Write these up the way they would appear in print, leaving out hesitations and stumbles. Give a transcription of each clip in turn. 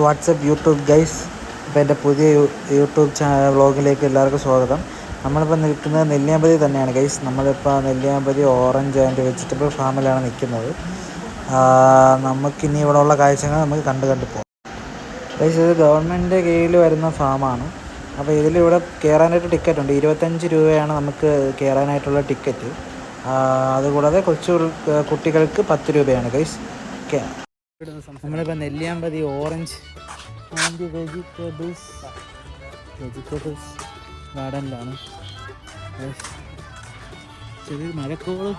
WhatsApp YouTube guys. ഇപ്പോൾ എൻ്റെ പുതിയ യൂട്യൂബ് വ്ളോഗിലേക്ക് എല്ലാവർക്കും സ്വാഗതം. നമ്മളിപ്പോൾ നിൽക്കുന്നത് നെല്ലിയാമ്പതി തന്നെയാണ് ഗൈസ്. നമ്മളിപ്പോൾ നെല്ലിയാമ്പതി ഓറഞ്ച് ആൻഡ് വെജിറ്റബിൾ ഫാമിലാണ് നിൽക്കുന്നത്. നമുക്കിനി ഇവിടെ ഉള്ള കാഴ്ചകൾ നമുക്ക് കണ്ടു പോകാം ഗൈസ്. ഇത് ഗവൺമെൻറ്റിൻ്റെ കീഴിൽ വരുന്ന ഫാമാണ്. അപ്പോൾ ഇതിലിവിടെ കയറാനായിട്ട് ടിക്കറ്റ് ഉണ്ട്. 25 രൂപയാണ് നമുക്ക് കയറാനായിട്ടുള്ള ടിക്കറ്റ്. അതുകൂടാതെ കുട്ടികൾക്ക് 10 രൂപയാണ് ഗൈസ്. നമ്മളിപ്പോൾ നെല്ലിയാമ്പതി ഓറഞ്ച് ആൻഡ് വെജിറ്റബിൾസ് ഗാർഡനിലാണ്. ചെറിയ മഴക്കോള്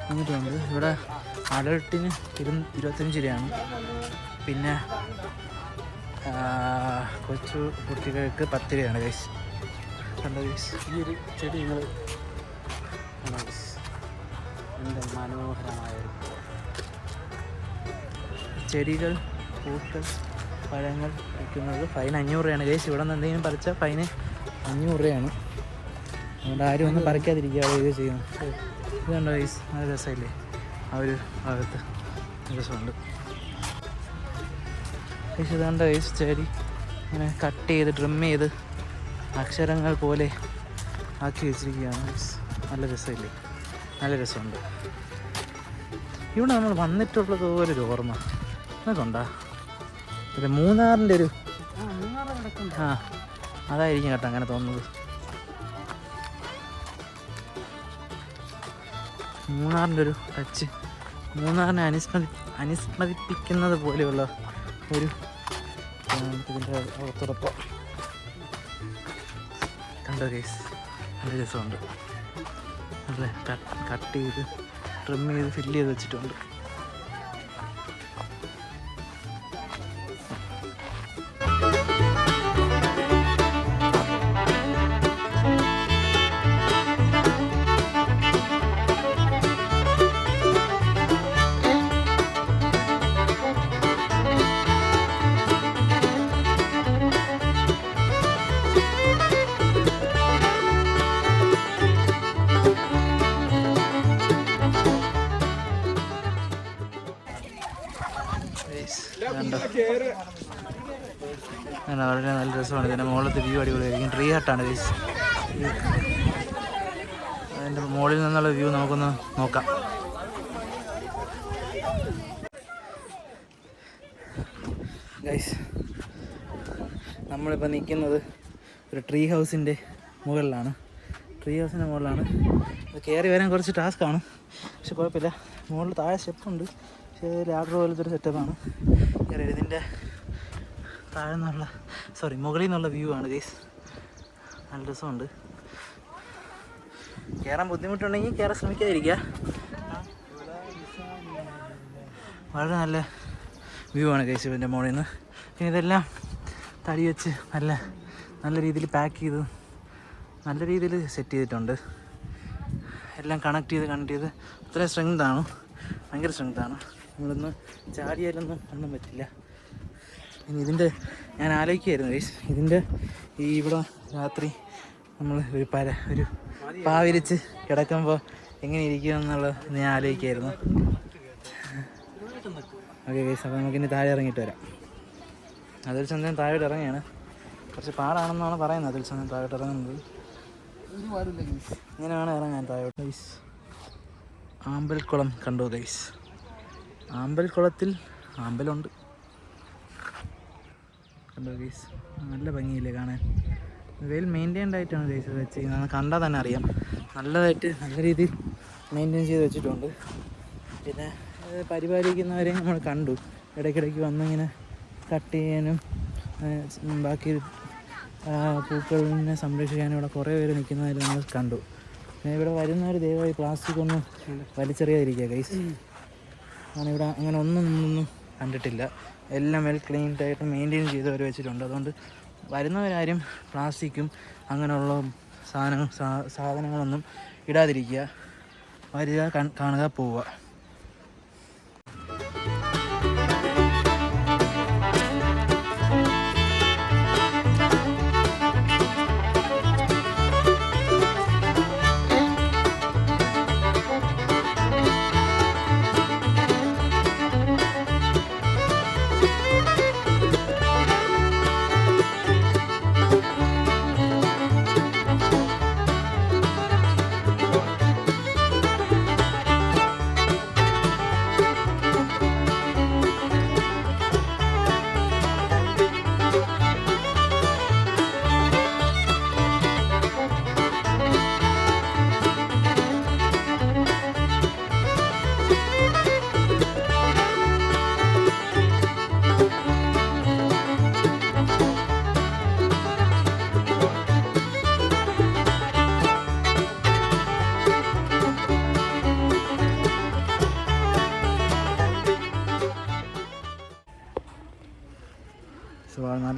വന്നിട്ടുണ്ട്. ഇവിടെ അഡൾട്ടിന് 25 രൂപയാണ്. പിന്നെ കുട്ടികൾക്ക് 10 രൂപയാണ് ഗൈസ്. കണ്ടോ ഗൈസ്, ഈ ഒരു ചെടി നിങ്ങൾ എന്താ മനോഹരമായ ചെടികൾ, പൂക്കൾ, പഴങ്ങൾ വിൽക്കുന്നത്. ഫൈൻ 500 രൂപയാണ് ഗൈസ്. ഇവിടെ നിന്ന് എന്തെങ്കിലും പറിച്ചാൽ ഫൈന് 500 രൂപയാണ്. അതുകൊണ്ട് ആരും ഒന്നും പറിക്കാതിരിക്കുക, ഇത് ചെയ്യുന്നു. ഇതുണ്ടോ ഗൈസ്, നല്ല രസമില്ലേ? ആ ഒരു ഭാഗത്ത് രസമുണ്ട് ഗൈസ്. ഇതുണ്ടോ ഗൈസ്, ചെടി ഇങ്ങനെ കട്ട് ചെയ്ത് ട്രിം ചെയ്ത് അക്ഷരങ്ങൾ പോലെ ആക്കി വെച്ചിരിക്കുകയാണ് ഗൈസ്. നല്ല രസമില്ലേ? നല്ല രസമുണ്ട്. ഇവിടെ നമ്മൾ വന്നിട്ടുള്ളത് പോലൊരു ഓർമ്മ എന്നൊക്കെണ്ടാ. ഇത് മൂന്നാറിൻ്റെ ഒരു അതായിരിക്കും കേട്ടോ അങ്ങനെ തോന്നുന്നത്. മൂന്നാറിൻ്റെ ഒരു ടച്ച്, മൂന്നാറിനെ അനുസ്മരിപ്പിക്കുന്നത് പോലെയുള്ള ഒരു ഇതിൻ്റെ അകത്തോടൊപ്പം കണ്ടോ ഗൈസ്. നല്ല രസമുണ്ട്. അതെ, കട്ട് ചെയ്ത് ട്രിം ചെയ്ത് ഫില്ല് ചെയ്ത് വെച്ചിട്ടുണ്ട്. അങ്ങനെ വളരെ നല്ല രസമാണ്. ഇതിൻ്റെ മുകളിലത്തെ വ്യൂ അടിപൊളിയായിരിക്കും. ട്രീ ഹട്ടാണ് ഗൈസ്. അതിൻ്റെ മുകളിൽ നിന്നുള്ള വ്യൂ നമുക്കൊന്ന് നോക്കാം. ഗൈസ്, നമ്മളിപ്പോൾ നിൽക്കുന്നത് ഒരു ട്രീ ഹൗസിൻ്റെ മുകളിലാണ്. ഇത് കയറി വരാൻ കുറച്ച് ടാസ്ക്കാണ്, പക്ഷെ കുഴപ്പമില്ല. മുകളിൽ താഴെ സ്റ്റെപ്പുണ്ട്, പക്ഷേ ലാഡർ പോലത്തെ ഒരു സെറ്റപ്പാണ്. ഇതിൻ്റെ താഴെ നിന്നുള്ള മുകളിൽ നിന്നുള്ള വ്യൂ ആണ് ഗൈസ്. നല്ല രസമുണ്ട്. കയറാൻ ബുദ്ധിമുട്ടുണ്ടെങ്കിൽ കയറാൻ ശ്രമിക്കാതിരിക്കുക. വളരെ നല്ല വ്യൂ ആണ് ഗൈസ് ഇതിൻ്റെ മുകളിൽ നിന്ന്. പിന്നെ ഇതെല്ലാം തടി വെച്ച് നല്ല രീതിയിൽ പാക്ക് ചെയ്ത് നല്ല രീതിയിൽ സെറ്റ് ചെയ്തിട്ടുണ്ട്. എല്ലാം കണക്ട് ചെയ്ത് അത്രയും സ്ട്രെങ്താണ്, ഭയങ്കര സ്ട്രെങ്താണ്. നമ്മളൊന്ന് ചാടിയാലൊന്നും ഒന്നും പറ്റില്ല. ഇനി ഇതിൻ്റെ ഞാൻ ആലോചിക്കുകയായിരുന്നു ഗൈസ്, ഇതിൻ്റെ ഇവിടെ രാത്രി നമ്മൾ ഒരു പാവിരിച്ച് കിടക്കുമ്പോൾ എങ്ങനെ ഇരിക്കുമെന്നുള്ളത് ഞാൻ ആലോചിക്കുകയായിരുന്നു. ഓക്കെ ഗൈസ്, അപ്പോൾ നമുക്കിനി താഴെ ഇറങ്ങിയിട്ട് വരാം. അതിൽ ചന്ദ്രൻ താഴോട്ട് ഇറങ്ങിയാണ്. കുറച്ച് പാടാണെന്നാണ് പറയുന്നത് അതിൽ ചന്ദ്രൻ താഴോട്ട് ഇറങ്ങുന്നത്. ഇങ്ങനെ വേണം ഇറങ്ങാൻ താഴോട്ട് ഗൈസ്. ആമ്പൽക്കുളം കണ്ടോ ഗൈസ്? ആമ്പൽക്കുളത്തിൽ ആമ്പലുണ്ട് കണ്ടോ ഗൈസ്. നല്ല ഭംഗിയില്ലേ കാണാൻ? വെൽ മെയിൻറ്റൈൻഡ് ആയിട്ടാണ് ഗൈസ് വെച്ചിരിക്കുന്നത്. കണ്ടാൽ തന്നെ അറിയാം, നല്ലതായിട്ട് നല്ല രീതിയിൽ മെയിൻറ്റെയിൻ ചെയ്ത് വെച്ചിട്ടുണ്ട്. പിന്നെ പരിപാലിക്കുന്നവരെയും നമ്മൾ കണ്ടു. ഇടയ്ക്കിടയ്ക്ക് വന്നിങ്ങനെ കട്ട് ചെയ്യാനും ബാക്കി പൂക്കളിനെ സംരക്ഷിക്കാനും ഇവിടെ കുറേ പേര് നിൽക്കുന്നതായിട്ട് നമ്മൾ കണ്ടു. പിന്നെ ഇവിടെ വരുന്നവർ ദയവായി പ്ലാസ്റ്റിക് ഒന്നും വലിച്ചെറിയാതിരിക്കുക ഗൈസ്. ഇവിടെ അങ്ങനെ ഒന്നും കണ്ടിട്ടില്ല. എല്ലാം വെൽ ക്ലീൻഡായിട്ട് മെയിൻറ്റെയിൻ ചെയ്തവർ വെച്ചിട്ടുണ്ട്. അതുകൊണ്ട് വരുന്നവരാരും പ്ലാസ്റ്റിക്കും അങ്ങനെയുള്ള സാധനങ്ങളൊന്നും ഇടാതിരിക്കുക. വരിക, കാണുക, പോവുക.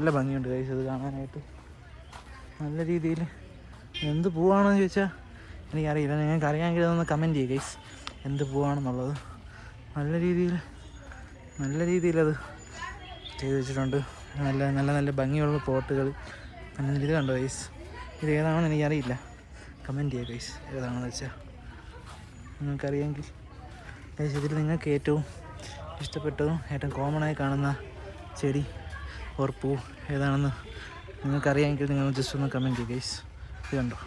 നല്ല ഭംഗിയുണ്ട് ഗൈസ് ഇത് കാണാനായിട്ട്. നല്ല രീതിയിൽ എന്ത് പൂവാണെന്ന് ചോദിച്ചാൽ എനിക്കറിയില്ല. നിങ്ങൾക്ക് അറിയാമെങ്കിൽ അതൊന്ന് കമൻറ്റ് ചെയ്യുക ഗൈസ്, എന്ത് പൂവാണെന്നുള്ളത്. നല്ല രീതിയിലത് ചെയ്ത് വെച്ചിട്ടുണ്ട്. നല്ല നല്ല നല്ല ഭംഗിയുള്ള പോട്ടുകൾ. നല്ല ഇത് കണ്ടോ ഗൈസ്, ഇത് ഏതാണെന്ന് എനിക്കറിയില്ല. കമൻറ്റ് ചെയ്യുക ഗൈസ് ഏതാണെന്ന് വെച്ചാൽ നിങ്ങൾക്കറിയാമെങ്കിൽ. ഗൈസ് ഇതിൽ നിങ്ങൾക്ക് ഏറ്റവും ഇഷ്ടപ്പെട്ടതും ഏറ്റവും കോമണായി കാണുന്ന ചെടി ഓർ പൂ ഏതാണെന്ന് നിങ്ങൾക്കറിയാമെങ്കിൽ നിങ്ങൾ ജസ്റ്റ് ഒന്ന് കമൻറ്റ് ചെയ്യുക ഗൈസ്. ഇത് കണ്ടോ.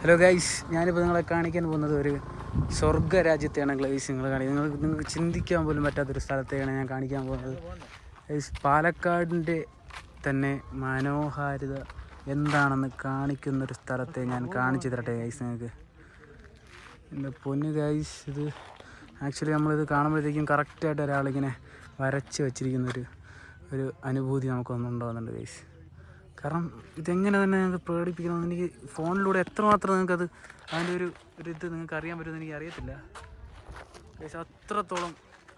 ഹലോ ഗൈസ്, ഞാനിപ്പോൾ നിങ്ങളെ കാണിക്കാൻ പോകുന്നത് ഒരു സ്വർഗ്ഗ രാജ്യത്തെയാണ് ഗൈസ്. നിങ്ങൾക്ക് ചിന്തിക്കാൻ പോലും പറ്റാത്തൊരു സ്ഥലത്തെയാണ് ഞാൻ കാണിക്കാൻ പോകുന്നത് ഗൈസ്. പാലക്കാടിൻ്റെ തന്നെ മനോഹാരിത എന്താണെന്ന് കാണിക്കുന്നൊരു സ്ഥലത്തെ ഞാൻ കാണിച്ചു തരട്ടെ ഗൈസ് നിങ്ങൾക്ക്. എൻ്റെ പൊന്ന് ഗൈസ്, ഇത് ആക്ച്വലി നമ്മളിത് കാണുമ്പോഴത്തേക്കും കറക്റ്റായിട്ട് ഒരാളിങ്ങനെ വരച്ച് വെച്ചിരിക്കുന്നൊരു അനുഭൂതി നമുക്കൊന്നുണ്ടാകുന്നുണ്ട് ഗൈസ്. കാരണം ഇതെങ്ങനെ തന്നെ ഞങ്ങൾക്ക് പ്രകടിപ്പിക്കണമെന്ന് എനിക്ക് ഫോണിലൂടെ എത്രമാത്രം നിങ്ങൾക്കത് അതിൻ്റെ ഒരു ഇത് നിങ്ങൾക്ക് അറിയാൻ പറ്റുമെന്ന് എനിക്ക് അറിയത്തില്ല ഗൈസ്. അത്രത്തോളം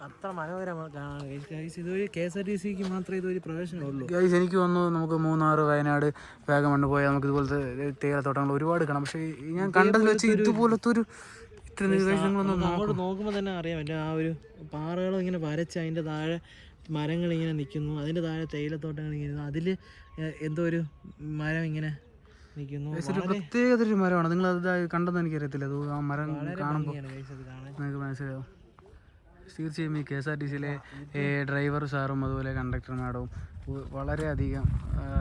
അത്ര മനോഹരമാണ് ഗൈസ്. ഇതൊരു KSRTC മാത്രമേ ഇതൊരു പ്രവേശനമുള്ളൂ ഗൈസ്. എനിക്ക് തോന്നുന്നു നമുക്ക് മൂന്നാർ, വയനാട്, വാഗമൺ പോയാൽ നമുക്ക് ഇതുപോലത്തെ തേയിലത്തോട്ടങ്ങൾ ഒരുപാട് കാണാം. പക്ഷേ ഞാൻ കണ്ടതിൽ വെച്ച് ഇതുപോലത്തെ ഒരു അങ്ങോട്ട് നോക്കുമ്പോൾ തന്നെ അറിയാൻ പറ്റും. ആ ഒരു പാറകളും ഇങ്ങനെ വരച്ച് അതിൻ്റെ താഴെ മരങ്ങളിങ്ങനെ നിൽക്കുന്നു, അതിൻ്റെ താഴെ തേയിലത്തോട്ടങ്ങൾ ഇങ്ങനെ, അതിൽ എന്തോ ഒരു മരം ഇങ്ങനെ നിൽക്കുന്നു. പ്രത്യേകതരൊരു മരമാണ്. നിങ്ങൾ അത് കണ്ടെന്ന് എനിക്കറിയത്തില്ല. അത് ആ മരം കാണുമ്പോൾ നിങ്ങൾക്ക് മനസ്സിലാവും. തീർച്ചയായും ഈ KSRTCയിലെ ഡ്രൈവർ സാറും അതുപോലെ കണ്ടക്ടർ മാഡവും വളരെയധികം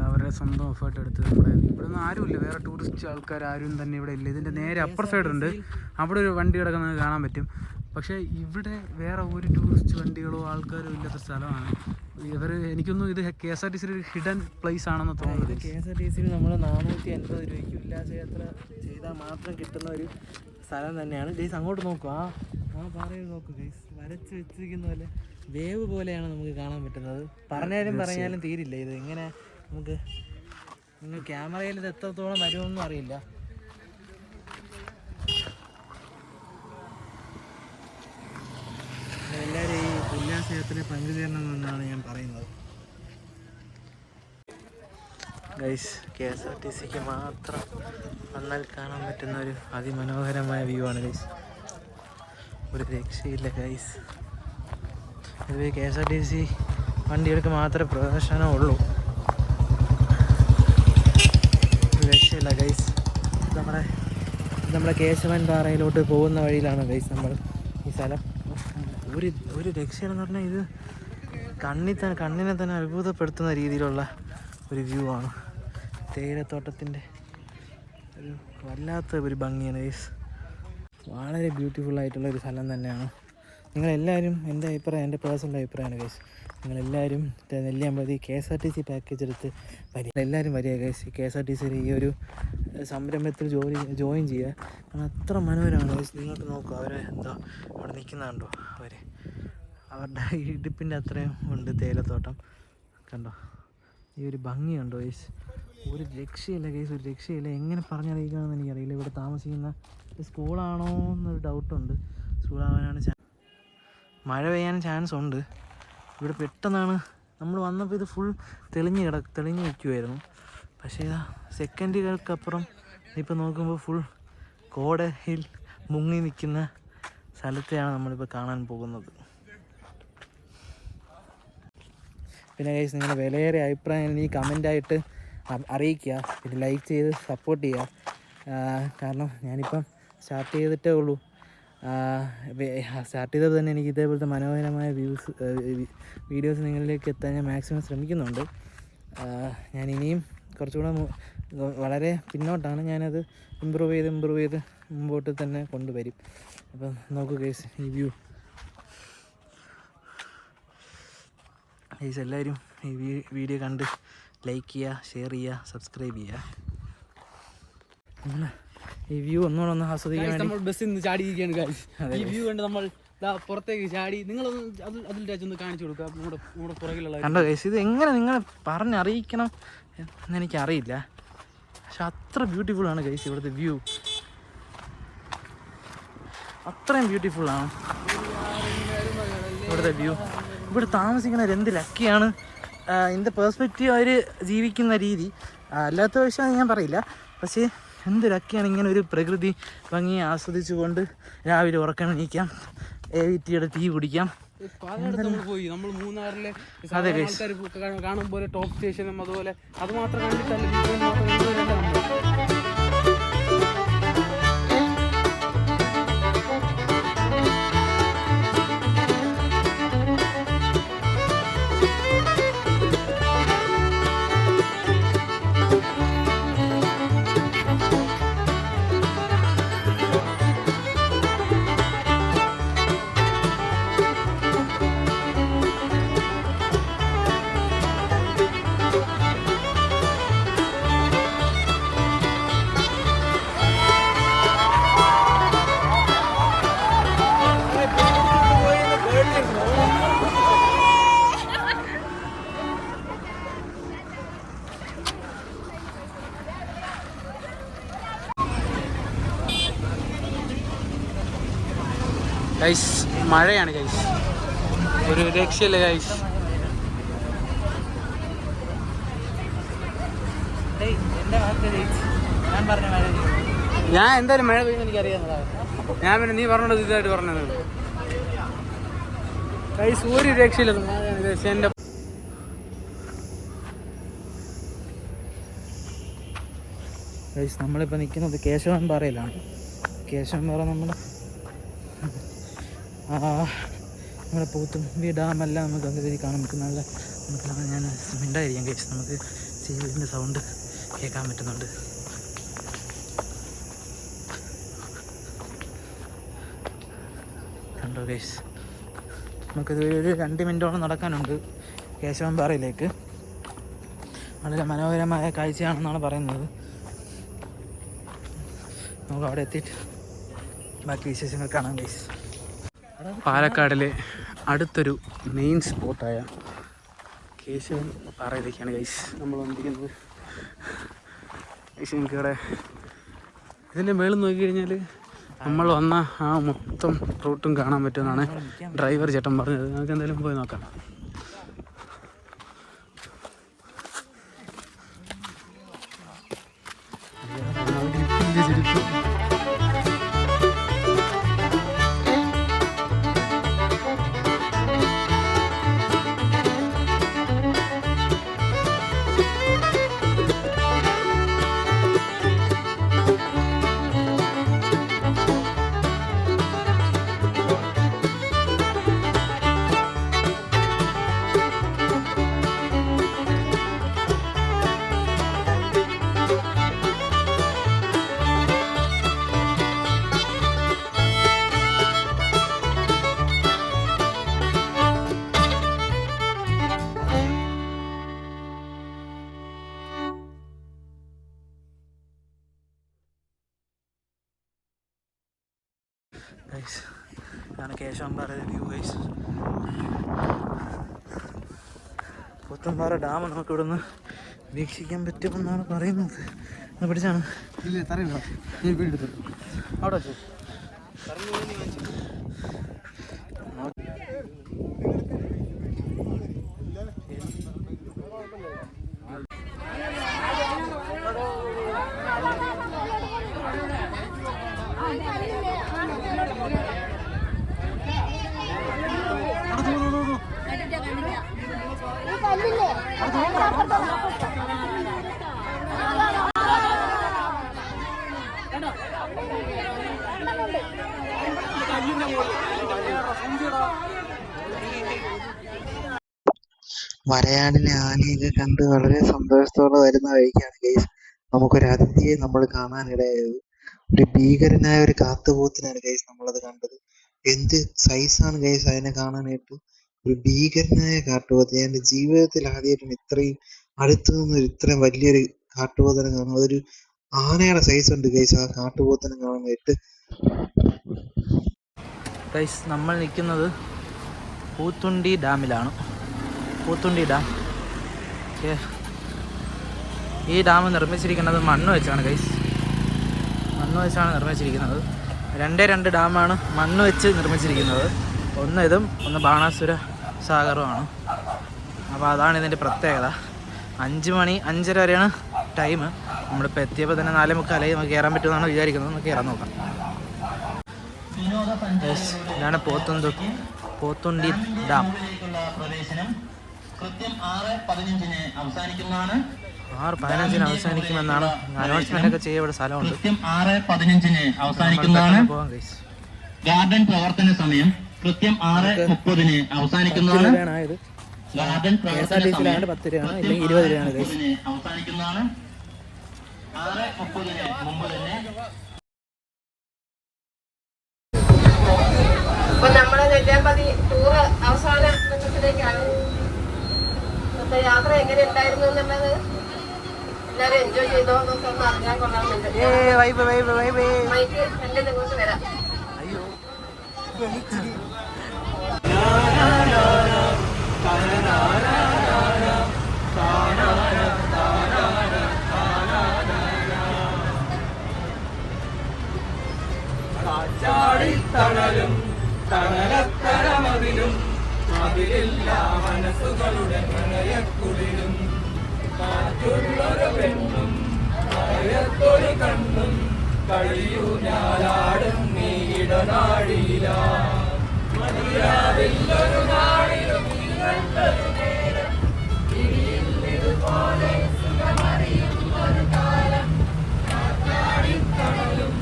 അവരുടെ സ്വന്തം എഫേർട്ട് എടുത്ത് ഇവിടെ നിന്ന് ആരുമില്ല, വേറെ ടൂറിസ്റ്റ് ആൾക്കാർ ആരും തന്നെ ഇവിടെ ഇല്ല. ഇതിൻ്റെ നേരെ അപ്പർ സൈഡുണ്ട്, അവിടെ ഒരു വണ്ടി കിടക്കുന്നത് കാണാൻ പറ്റും. പക്ഷേ ഇവിടെ വേറെ ഒരു ടൂറിസ്റ്റ് വണ്ടികളോ ആൾക്കാരോ ഇല്ലാത്ത സ്ഥലമാണ്. എനിക്കൊന്നും ഇത് KSRTC ഒരു ഹിഡൻ പ്ലേസ് ആണെന്ന് തോന്നുന്നത്. KSRTCയിൽ നമ്മൾ 480 രൂപയ്ക്ക് ഉല്ലാസയാത്ര ചെയ്താൽ മാത്രം കിട്ടുന്ന ഒരു സ്ഥലം തന്നെയാണ് ഗൈസ്. അങ്ങോട്ട് നോക്കുക, ആ പാറയിൽ നോക്കുക ഗൈസ്, വരച്ച് വെച്ചിരിക്കുന്ന പോലെ വേവ് പോലെയാണ് നമുക്ക് കാണാൻ പറ്റുന്നത്. പറഞ്ഞാലും തീരില്ല ഇത്. ഇങ്ങനെ നമുക്ക് നിങ്ങൾ ക്യാമറയിൽ ഇത് എത്രത്തോളം വരുമെന്നും അറിയില്ല. എല്ലാവരും ഈ ഉല്ലാസയാത്രയിൽ പങ്കുചേരണമെന്നാണ് ഞാൻ പറയുന്നത് ഗൈസ്. KSRTCക്ക് മാത്രം വന്നാൽ കാണാൻ പറ്റുന്ന ഒരു അതിമനോഹരമായ വ്യൂ ആണ് ഗൈസ്. ഒരു രക്ഷയില്ല ഗൈസ്. ഇത് KSRTC വണ്ടികൾക്ക് മാത്രമേ പ്രവേശനമുള്ളൂ. ഒരു രക്ഷയില്ല ഗൈസ്. നമ്മുടെ കേശവൻ പാറയിലോട്ട് പോകുന്ന വഴിയിലാണ് ഗൈസ് നമ്മൾ ഈ സ്ഥലം. ഒരു രക്ഷയില്ലെന്ന് പറഞ്ഞാൽ ഇത് കണ്ണിനെ തന്നെ അത്ഭുതപ്പെടുത്തുന്ന രീതിയിലുള്ള ഒരു വ്യൂ ആണ്. തേയിലത്തോട്ടത്തിൻ്റെ ഒരു വല്ലാത്ത ഒരു ഭംഗിയാണ് ഗൈസ്. വളരെ ബ്യൂട്ടിഫുള്ളായിട്ടുള്ള ഒരു സ്ഥലം തന്നെയാണ്. നിങ്ങളെല്ലാവരും, എൻ്റെ പേഴ്സണൽ അഭിപ്രായമാണ് ഗൈസ്, നിങ്ങളെല്ലാവരും നെല്ലിയാമ്പതി KSRTC പാക്കേജ് എടുത്ത് വരിക. എല്ലാവരും വരിക ഗൈസ്. KSRTCയിൽ ഈ ഒരു സംരംഭത്തിൽ ജോയിൻ ചെയ്യുക. കാരണം അത്ര മനോഹരമാണ് ഗൈസ്. നിങ്ങൾക്ക് നോക്കുക, അവരെ അവിടെ നിൽക്കുന്നുണ്ടോ, അവരുടെ ഇടുപ്പിൻ്റെ അത്രയും ഉണ്ട് തേയിലത്തോട്ടം. കണ്ടോ ഈ ഒരു ഭംഗിയുണ്ടോ ഗൈസ്? ഒരു രക്ഷയില്ല ഗൈസ്, ഒരു രക്ഷയില്ല. എങ്ങനെ പറഞ്ഞറിയിക്കണമെന്ന് എനിക്കറിയില്ല. ഇവിടെ താമസിക്കുന്ന സ്കൂളാണോ എന്നൊരു ഡൗട്ടുണ്ട്. സ്കൂളാവാനാണ് മഴ പെയ്യാൻ ചാൻസ് ഉണ്ട്. ഇവിടെ പെട്ടെന്നാണ് നമ്മൾ വന്നപ്പോൾ ഇത് ഫുൾ തെളിഞ്ഞ് നിൽക്കുമായിരുന്നു. പക്ഷേ സെക്കൻഡുകൾക്കപ്പുറം ഇപ്പോൾ നോക്കുമ്പോൾ ഫുൾ കോടയിൽ മുങ്ങി നിൽക്കുന്ന സ്ഥലത്തെയാണ് നമ്മളിപ്പോൾ കാണാൻ പോകുന്നത്. പിന്നെ ഗൈസ്, നിങ്ങളുടെ വിലയേറിയ അഭിപ്രായം ഈ കമൻ്റായിട്ട് അറിയിക്കുക. പിന്നെ ലൈക്ക് ചെയ്ത് സപ്പോർട്ട് ചെയ്യുക. കാരണം ഞാനിപ്പം സ്റ്റാർട്ട് ചെയ്തിട്ടേ ഉള്ളൂ. സ്റ്റാർട്ട് ചെയ്തത് തന്നെ എനിക്ക് ഇതേപോലത്തെ മനോഹരമായ വീഡിയോസ് നിങ്ങളിലേക്ക് എത്താൻ ഞാൻ മാക്സിമം ശ്രമിക്കുന്നുണ്ട്. ഞാൻ ഇനിയും കുറച്ചുകൂടെ വളരെ പിന്നോട്ടാണ്, ഞാനത് ഇമ്പ്രൂവ് ചെയ്ത് മുമ്പോട്ട് തന്നെ കൊണ്ടുവരും. അപ്പം നോക്കൂ ഗൈസ്, ഈ ഗൈസ് എല്ലാവരും ഈ വീഡിയോ കണ്ട് ലൈക്ക് ചെയ്യുക, ഷെയർ ചെയ്യുക, സബ്സ്ക്രൈബ് ചെയ്യുക. ഈ വ്യൂ ഒന്നുകൂടെ ആസ്വദിക്കാൻ വേണ്ടി നമ്മൾ ബസ്സിൽ നിന്ന് ചാടിയിരിക്കുകയാണ് ഗൈസ്. ഈ വ്യൂ കണ്ട് നമ്മൾ പുറത്തേക്ക് ചാടി. നിങ്ങളൊന്ന് അതിൽ ഒന്ന് കാണിച്ചു കൊടുക്കുക നമ്മുടെ പുറകിലുള്ള. കണ്ടോ ഗൈസ്, ഇത് എങ്ങനെ നിങ്ങൾ പറഞ്ഞറിയിക്കണം എന്നെനിക്കറിയില്ല. പക്ഷെ അത്ര ബ്യൂട്ടിഫുള്ളാണ് ഗൈസ് ഇവിടുത്തെ വ്യൂ. അത്രയും ബ്യൂട്ടിഫുള്ളാണ് ഇവിടുത്തെ വ്യൂ. ഇവിടെ താമസിക്കുന്നവർ എന്ത് ലക്കിയാണ്. ഇതിൻ്റെ പേഴ്സ്പെക്റ്റീവ് അവർ ജീവിക്കുന്ന രീതി അല്ലാത്ത പക്ഷേ ഞാൻ പറയില്ല. പക്ഷേ എന്ത് ലക്കിയാണ് ഇങ്ങനെ ഒരു പ്രകൃതി ഭംഗിയെ ആസ്വദിച്ചുകൊണ്ട് രാവിലെ ഉറക്കം എണീക്കാം, AVTയുടെ ടീ കുടിക്കാം. പോയി നമ്മൾ മൂന്നാറിലെ ആൾക്കാർ കാണും പോലെ ടോപ്പ് സ്റ്റേഷനും അതുപോലെ അത് മാത്രം കണ്ടിട്ടല്ല. ഗൈസ് മഴയാണ് ഗൈസ്, ഒരു രക്ഷയില്ല ഗൈസ്. ഞാൻ എന്തായാലും മഴ പെയ്യുന്ന എനിക്കറിയാവുന്നതാണ്. ഞാൻ പിന്നെ നീ പറഞ്ഞത് ഇതായിട്ട് പറഞ്ഞത് ഗൈസ്, ഒരു രക്ഷയില്ല. എൻ്റെ ഗൈസ് നമ്മളിപ്പോൾ നിൽക്കുന്നത് കേശവൻ പാറയിലാണ്. കേശവൻ പാറ നമ്മുടെ പോത്തുമ്പി ഡാമെല്ലാം നമുക്ക് നല്ല രീതിയിൽ കാണാൻ പറ്റും. നമുക്ക് ഞാൻ മിണ്ടായിരിക്കാം ഗൈസ്, നമുക്ക് ചെയ്തതിൻ്റെ സൗണ്ട് കേൾക്കാൻ പറ്റുന്നുണ്ട്. കണ്ടോ ഗൈസ്, നമുക്കിത് ഒരു 2 മിനിറ്റോളം നടക്കാനുണ്ട് കേശവൻ പാറയിലേക്ക്. വളരെ മനോഹരമായ കാഴ്ചയാണെന്നാണ് പറയുന്നത്. നമുക്ക് അവിടെ എത്തിയിട്ട് ബാക്കി വിശേഷങ്ങൾ കാണാം ഗൈസ്. പാലക്കാടിലെ അടുത്തൊരു മെയിൻ സ്പോട്ടായ കേശവൻ പാറയിലേക്കാണ് ഗൈസ് നമ്മൾ വന്നിരിക്കുന്നത്. ഗൈസ് നമുക്കിവിടെ ഇതിൻ്റെ മേളിൽ നോക്കിക്കഴിഞ്ഞാൽ നമ്മൾ വന്ന ആ മൊത്തം റൂട്ടും കാണാൻ പറ്റുമെന്നാണ് ഡ്രൈവർ ചേട്ടൻ പറഞ്ഞത്. നമുക്ക് എന്തായാലും പോയി നോക്കാം. ഗൈസ് ഇതാണ് കേശവൻ പാറയുടെ വ്യൂ ഗൈസ്. പോത്തുംപാറ ഡാം നമുക്ക് ഇവിടെ നിന്ന് വീക്ഷിക്കാൻ പറ്റുമെന്നാണ് പറയുന്നത്. പിടിച്ചാണ് അവിടെ വെച്ചു. വരയാടിനെ ആനയൊക്കെ കണ്ട് വളരെ സന്തോഷത്തോടെ വരുന്ന വഴിക്കാണ് ഗൈസ് നമുക്കൊരു അതിഥിയെ നമ്മൾ കാണാനിടയായത്. ഒരു ഭീകരനായ ഒരു കാട്ടുപോത്തിനാണ് ഗൈസ് നമ്മളത് കണ്ടത്. എന്ത് സൈസാണ് ഗൈസ് അതിനെ കാണാനായിട്ട്. ഒരു ഭീകരനായ കാട്ടുപോത്ത്. ഞാൻ എൻ്റെ ജീവിതത്തിൽ ആദ്യമായിട്ടാണ് ഇത്രയും അടുത്തു നിന്ന് ഇത്രയും വലിയൊരു കാട്ടുപോത്തിനെ കാണുന്നത്. അതൊരു ആനയുടെ സൈസ് ഉണ്ട് ഗൈസ് ആ കാട്ടുപോത്തിനെ കാണാനായിട്ട്. ഗൈസ് നമ്മൾ നിൽക്കുന്നത് പൂത്തുണ്ടി ഡാമിലാണ്. പൂത്തുണ്ടി ഡാം. ഈ ഡാം നിർമ്മിച്ചിരിക്കുന്നത് മണ്ണ് വെച്ചാണ് ഗൈസ്. മണ്ണ് വെച്ചാണ് നിർമ്മിച്ചിരിക്കുന്നത്. രണ്ട് ഡാമാണ് മണ്ണ് വെച്ച് നിർമ്മിച്ചിരിക്കുന്നത്. ഒന്ന് ഇതും ഒന്ന് ബാണാസുര സാഗറുമാണ്. അപ്പോൾ അതാണ് ഇതിൻ്റെ പ്രത്യേകത. 5 മണി 5:30 വരെയാണ് ടൈം. നമ്മളിപ്പോൾ എത്തിയപ്പോൾ തന്നെ 4:45 നമുക്ക് കയറാൻ പറ്റുമെന്നാണ് വിചാരിക്കുന്നത്. നമുക്ക് കയറാൻ നോക്കാം. ഇതാണ് പോത്തുണ്ടി ഡാം. 6:15 അവസാനിക്കുമെന്നാണ് അനൗൺസ്മെന്റ് ഒക്കെ ചെയ്യുക. ഇവിടെ സ്ഥലമുണ്ട്. 6:15 അവസാനിക്കുന്നതാണ്. ഗാർഡൻ പ്രവർത്തന സമയം കൃത്യം 6:30 അവസാനിക്കുന്നതാണ്. ഗാർഡൻ പ്രവർത്തന സമയം 10 രൂപയാണ്, ഇല്ലെങ്കിൽ 20 രൂപയാണ് അവസാനിക്കുന്നതാണ്. 6:30 മുമ്പ് തന്നെ. അപ്പൊ നമ്മുടെ നെല്ലിയാമ്പതി ടൂർ അവസാന ഘട്ടത്തിലേക്കാണ്. ഇന്നത്തെ യാത്ര എങ്ങനെ ഉണ്ടായിരുന്നു എന്നുള്ളത് എല്ലാവരും എൻജോയ് ചെയ്തോ എന്നൊക്കെ ഒന്ന് അറിയാൻ കൊള്ളാമെന്നുണ്ട്. മൈക്ക് എന്റെ നിങ്ങൾക്ക് വരാം. തണലും തണലത്തരമതിലും അതിലില്ല മനസ്സുകളുടെ പ്രണയക്കുളിരും കാറ്റുള്ളൊരു പെണ്ണും ഭയത്തൊരു കണ്ണും കഴിയൂ ഞാലാടും നീടനാഴിയില മതിയാവില്ലൊരു നാളിലും നല്ലൊരു നേരം ഇതുപോലെ സുഖമറിയും ഒരു കാലം കാറ്റാടിത്തണലും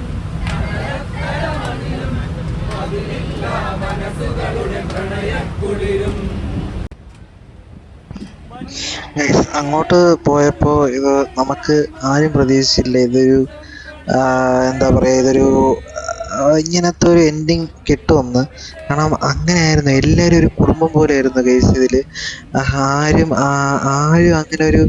തണലത്തരമതിലും അതിലില്ല മനസ്സുകളുടെ പ്രണയക്കുളിരും. അങ്ങോട്ട് പോയപ്പോൾ ഇത് നമുക്ക് ആരും പ്രതീക്ഷിച്ചില്ല. ഇതൊരു എന്താ പറയുക, ഇതൊരു ഇങ്ങനത്തെ ഒരു എൻഡിങ് കിട്ടുമെന്ന്. കാരണം അങ്ങനെയായിരുന്നു. എല്ലാവരും ഒരു കുടുംബം പോലെ ആയിരുന്നു ഗൈസ്. ഇതിൽ ആരും അങ്ങനെ ഒരു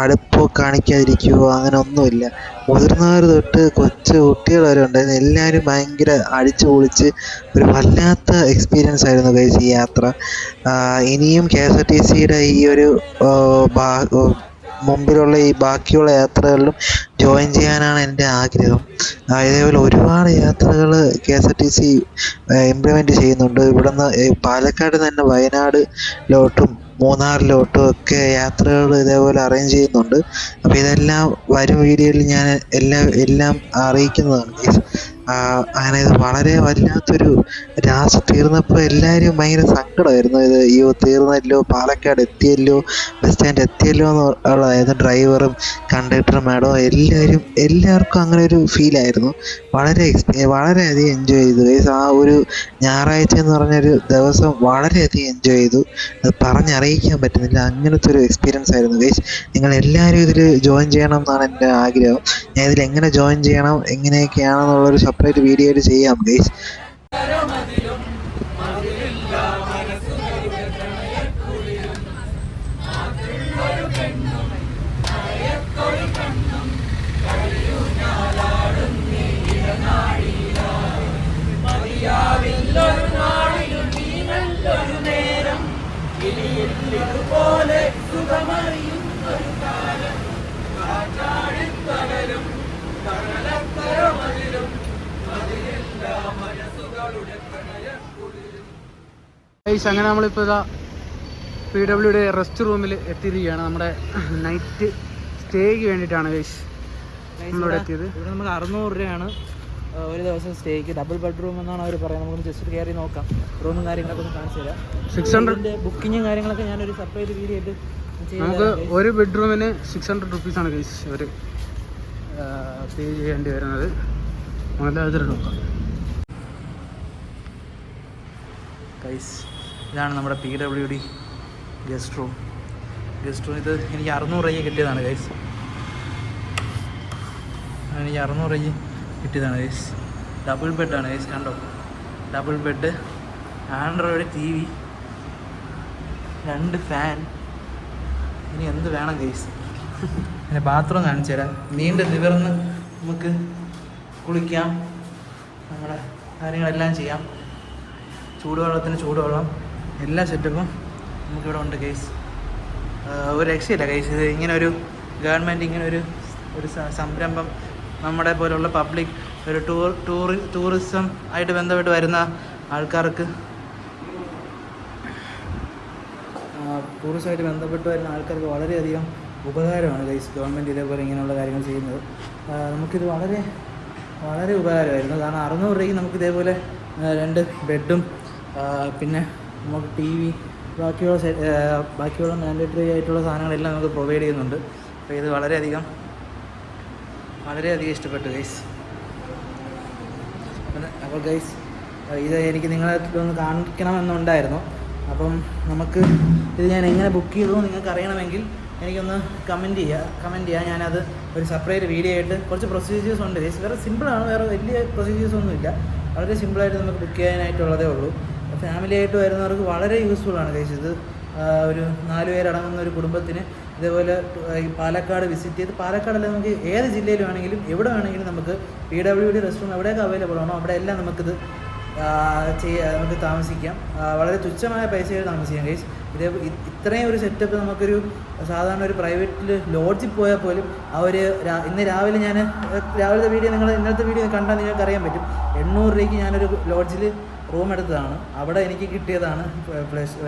അടുപ്പോ കാണിക്കാതിരിക്കുകയോ അങ്ങനെ ഒന്നുമില്ല. മുതിർന്നവർ തൊട്ട് കൊച്ചു കുട്ടികൾ വരെ ഉണ്ടായിരുന്നു. എല്ലാവരും ഭയങ്കര അടിച്ചു പൊളിച്ച് ഒരു വല്ലാത്ത എക്സ്പീരിയൻസ് ആയിരുന്നു ഗൈസ് ഈ യാത്ര. ഇനിയും KSRTCയുടെ ഈ ഒരു മുമ്പിലുള്ള ഈ ബാക്കിയുള്ള യാത്രകളിലും ജോയിൻ ചെയ്യാനാണ് എൻ്റെ ആഗ്രഹം. ഇതേപോലെ ഒരുപാട് യാത്രകൾ KSRTC ഇംപ്ലിമെൻ്റ് ചെയ്യുന്നുണ്ട്. ഇവിടുന്ന് പാലക്കാട് തന്നെ വയനാടിലോട്ടും മൂന്നാറിലോട്ടും ഒക്കെ യാത്രകൾ ഇതേപോലെ അറേഞ്ച് ചെയ്യുന്നുണ്ട്. അപ്പോൾ ഇതെല്ലാം വരും വീഡിയോയിൽ ഞാൻ എല്ലാം അറിയിക്കുന്നതാണ്. അങ്ങനെ ഇത് വളരെ വല്ലാത്തൊരു രാത്രി തീർന്നപ്പോൾ എല്ലാവരും ഭയങ്കര സങ്കടമായിരുന്നു. ഇത് തീർന്നല്ലോ, പാലക്കാട് എത്തിയല്ലോ, ബസ് സ്റ്റാൻഡ് എത്തിയല്ലോ എന്നുള്ളതായിരുന്നു. ഡ്രൈവറും കണ്ടക്ടറും മാഡവും എല്ലാവർക്കും അങ്ങനെ ഒരു ഫീലായിരുന്നു. വളരെയധികം എൻജോയ് ചെയ്തു ഗൈസ്. ആ ഒരു ഞായറാഴ്ച എന്ന് പറഞ്ഞൊരു ദിവസം വളരെയധികം എൻജോയ് ചെയ്തു. അത് പറഞ്ഞറിയിക്കാൻ പറ്റുന്നില്ല. അങ്ങനത്തെ ഒരു എക്സ്പീരിയൻസ് ആയിരുന്നു ഗൈസ്. നിങ്ങൾ എല്ലാവരും ഇതിൽ ജോയിൻ ചെയ്യണം എന്നാണ് എൻ്റെ ആഗ്രഹം. ഞാൻ ഇതിൽ എങ്ങനെ ജോയിൻ ചെയ്യണം, എങ്ങനെയൊക്കെയാണെന്നുള്ളൊരു സെപ്പറേറ്റ് വീഡിയോയിൽ ചെയ്യാം ഗൈസ്. ഇതുപോലെ സുഖമറിയും ഒരു കാലം കാറ്റാടിത്തണലും തണലത്തരമതിലും അതിലില്ല മനസ്സുകളുടെ പ്രണയക്കുളിരും. അങ്ങനെ നമ്മളിപ്പോൾ ഇതാ PWയുടെ റെസ്റ്റ് റൂമിൽ എത്തിയിരിക്കുകയാണ്. നമ്മുടെ നൈറ്റ് സ്റ്റേക്ക് വേണ്ടിയിട്ടാണ് ഗൈസ് നമ്മളിവിടെ എത്തിയത്. ഇവിടെ നമുക്ക് 600 രൂപയാണ് ഒരു ദിവസം സ്റ്റേക്ക്. ഡബിൾ ബെഡ്റൂം എന്നാണ് അവർ പറയുന്നത്. നമുക്ക് ജസ്റ്റ് കയറി നോക്കാം. റൂമും കാര്യങ്ങളൊക്കെ ഒന്ന് കാണിച്ചു തരാം. 600 ബുക്കിങ്ങും കാര്യങ്ങളൊക്കെ ഞാനൊരു സെപ്പറേറ്റ് വീഡിയോ ആയിട്ട് നമുക്ക് ഒരു ബെഡ്റൂമിന് 600 റുപ്പീസാണ് ഗൈസ് അവർ പേ ചെയ്യേണ്ടി വരുന്നത്. നല്ല അതിലിടും. ഗൈസ് ഇതാണ് നമ്മുടെ PWD ഗസ്റ്റ് റൂം. ഇത് എനിക്ക് 600 രൂപയ്ക്ക് കിട്ടിയതാണ് ഗൈസ്. എനിക്ക് 600 രൂപയ്ക്ക് കിട്ടിയതാണ് ഗൈസ്. ഡബിൾ ബെഡാണ് ഗൈസ്, കണ്ടോ? Double bed, Android TV, 2 fan. ഇനി എന്ത് വേണം ഗൈസ്? പിന്നെ ബാത്റൂം കാണിച്ചു തരാം. നീണ്ട് നിവർന്ന് നമുക്ക് കുളിക്കാം, നമ്മുടെ കാര്യങ്ങളെല്ലാം ചെയ്യാം. ചൂടുവെള്ളത്തിന് ചൂടുവെള്ളം, എല്ലാ സെറ്റപ്പും നമുക്കിവിടെ ഉണ്ട് ഗൈസ്. ഒരു രക്ഷയില്ല ഗൈസ്. ഇത് ഇങ്ങനെ ഒരു ഗവൺമെൻറ് ഇങ്ങനെ ഒരു സംരംഭം നമ്മുടെ പോലുള്ള പബ്ലിക് ഒരു ടൂറിസം ആയിട്ട് ബന്ധപ്പെട്ട് വരുന്ന ആൾക്കാർക്ക് വളരെയധികം ഉപകാരമാണ് ഗൈസ് ഗവൺമെൻറ് ഇതേപോലെ ഇങ്ങനെയുള്ള കാര്യങ്ങൾ ചെയ്യുന്നത്. നമുക്കിത് വളരെ വളരെ ഉപകാരമായിരുന്നു. കാരണം 600 രൂപയ്ക്ക് നമുക്ക് ഇതേപോലെ 2 ബെഡും പിന്നെ നമുക്ക് TV ബാക്കിയുള്ള മാൻഡേറ്ററി ആയിട്ടുള്ള സാധനങ്ങളെല്ലാം നമുക്ക് പ്രൊവൈഡ് ചെയ്യുന്നുണ്ട്. അപ്പോൾ ഇത് വളരെയധികം ഇഷ്ടപ്പെട്ടു ഗൈസ്. അപ്പോൾ ഗൈസ് ഇത് എനിക്ക് നിങ്ങളെ ഒന്ന് കാണിക്കണമെന്നുണ്ടായിരുന്നു. അപ്പം നമുക്ക് ഇത് ഞാൻ എങ്ങനെ ബുക്ക് ചെയ്തു നിങ്ങൾക്ക് അറിയണമെങ്കിൽ എനിക്കൊന്ന് കമൻറ്റ് ചെയ്യുക. ഞാനത് ഒരു സെപ്പറേറ്റ് വീഡിയോ ആയിട്ട് കുറച്ച് പ്രൊസീജിയേഴ്സ് ഉണ്ട് ഗൈസ്. വേറെ സിമ്പിളാണ്, വേറെ വലിയ പ്രൊസീജിയേഴ്സ് ഒന്നുമില്ല. വളരെ സിമ്പിളായിട്ട് നമുക്ക് ബുക്ക് ചെയ്യാനായിട്ടുള്ളതേ ഉള്ളൂ. ഫാമിലി ആയിട്ട് വരുന്നവർക്ക് വളരെ യൂസ്ഫുള്ളാണ് ഗൈസ്. ഇത് ഒരു 4 പേരടങ്ങുന്ന ഒരു കുടുംബത്തിന് ഇതേപോലെ ഈ പാലക്കാട് വിസിറ്റ് ചെയ്ത്, പാലക്കാടല്ല നമുക്ക് ഏത് ജില്ലയിൽ വേണമെങ്കിലും എവിടെ വേണമെങ്കിലും നമുക്ക് PWD റെസ്റ്റോറൻറ്റ് എവിടെയൊക്കെ അവൈലബിൾ ആണോ അവിടെ എല്ലാം നമുക്കിത് നമുക്ക് താമസിക്കാം. വളരെ തുച്ഛമായ പൈസയിൽ താമസിക്കാം ഗൈസ്. ഇത്രയും ഒരു സെറ്റപ്പ് നമുക്കൊരു സാധാരണ ഒരു പ്രൈവറ്റിൽ ലോഡ്ജിൽ പോയാൽ പോലും അവർ ഇന്ന് രാവിലെ രാവിലത്തെ വീഡിയോ ഇന്നത്തെ വീഡിയോ കണ്ടാൽ നിങ്ങൾക്ക് അറിയാൻ പറ്റും. 800 രൂപയ്ക്ക് ഞാനൊരു ലോഡ്ജിൽ റൂം എടുത്തതാണ്. അവിടെ എനിക്ക് കിട്ടിയതാണ്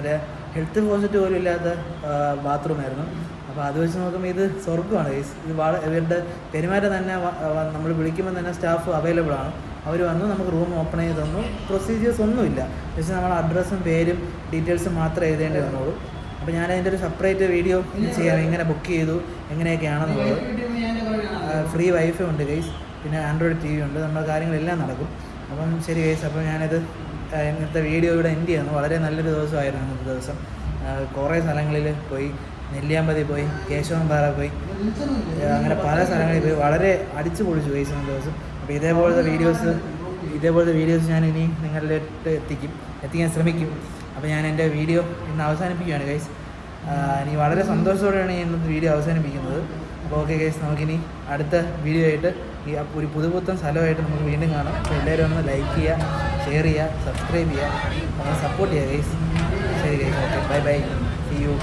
ഒരു ഹെൽത്ത് ഫോസിറ്റ് പോലും ഇല്ലാത്ത ബാത്റൂമായിരുന്നു. അപ്പോൾ അത് വെച്ച് നോക്കുമ്പോൾ ഇത് സ്വർഗ്ഗമാണ് ഗൈസ്. ഇത് ഇവരുടെ പെരുമാറ്റം തന്നെ നമ്മൾ വിളിക്കുമ്പോൾ തന്നെ സ്റ്റാഫ് അവൈലബിൾ ആണ്. അവർ വന്നു നമുക്ക് റൂം ഓപ്പൺ ചെയ്ത് തന്നു. പ്രൊസീജിയേഴ്സ് ഒന്നുമില്ല. പക്ഷേ നമ്മൾ അഡ്രസ്സും പേരും ഡീറ്റെയിൽസും മാത്രമേ എഴുതേണ്ടി വന്നുള്ളൂ. അപ്പോൾ ഞാൻ അതിൻ്റെ ഒരു സെപ്പറേറ്റ് വീഡിയോ ചെയ്യാം, എങ്ങനെ ബുക്ക് ചെയ്തു എങ്ങനെയൊക്കെയാണെന്നുള്ളത്. ഫ്രീ വൈഫൈ ഉണ്ട് ഗൈസ്, പിന്നെ ആൻഡ്രോയിഡ് TV ഉണ്ട്. നമ്മുടെ കാര്യങ്ങളെല്ലാം നടക്കും. അപ്പം ശരി ഗൈസ്, അപ്പോൾ ഞാനിത് ഇന്നത്തെ വീഡിയോ ഇവിടെ എൻഡ് ചെയ്യുന്നു. വളരെ നല്ലൊരു ദിവസമായിരുന്നു ഇന്നത്തെ ദിവസം. കുറേ സ്ഥലങ്ങളിൽ പോയി, നെല്ലിയാമ്പതി പോയി, കേശവൻപാറ പോയി, അങ്ങനെ പല സ്ഥലങ്ങളിൽ പോയി വളരെ അടിച്ചു പൊളിച്ചു ഗൈസ് ഇന്നത്തെ ദിവസം. അപ്പോൾ ഇതേപോലത്തെ വീഡിയോസ് ഞാൻ ഇനി നിങ്ങളിലേക്ക് എത്തിക്കാൻ ശ്രമിക്കും. അപ്പോൾ ഞാൻ എൻ്റെ വീഡിയോ ഇന്ന് അവസാനിപ്പിക്കുകയാണ് ഗൈസ്. ഇനി വളരെ സന്തോഷത്തോടെയാണ് ഈ ഇന്നത്തെ വീഡിയോ അവസാനിപ്പിക്കുന്നത്. അപ്പോൾ ഓക്കെ ഗൈസ്, നമുക്കിനി അടുത്ത വീഡിയോ ആയിട്ട് ഈ ഒരു പുതുപുത്തൻ സ്ഥലമായിട്ട് നമുക്ക് വീണ്ടും കാണാം. അപ്പോൾ എല്ലാവരും ഒന്ന് ലൈക്ക് ചെയ്യുക, ഷെയർ ചെയ്യുക, സബ്സ്ക്രൈബ് ചെയ്യുക, ഒന്ന് സപ്പോർട്ട് ചെയ്യുക ഗൈസ്. ശരി guys, okay, bye bye, see U.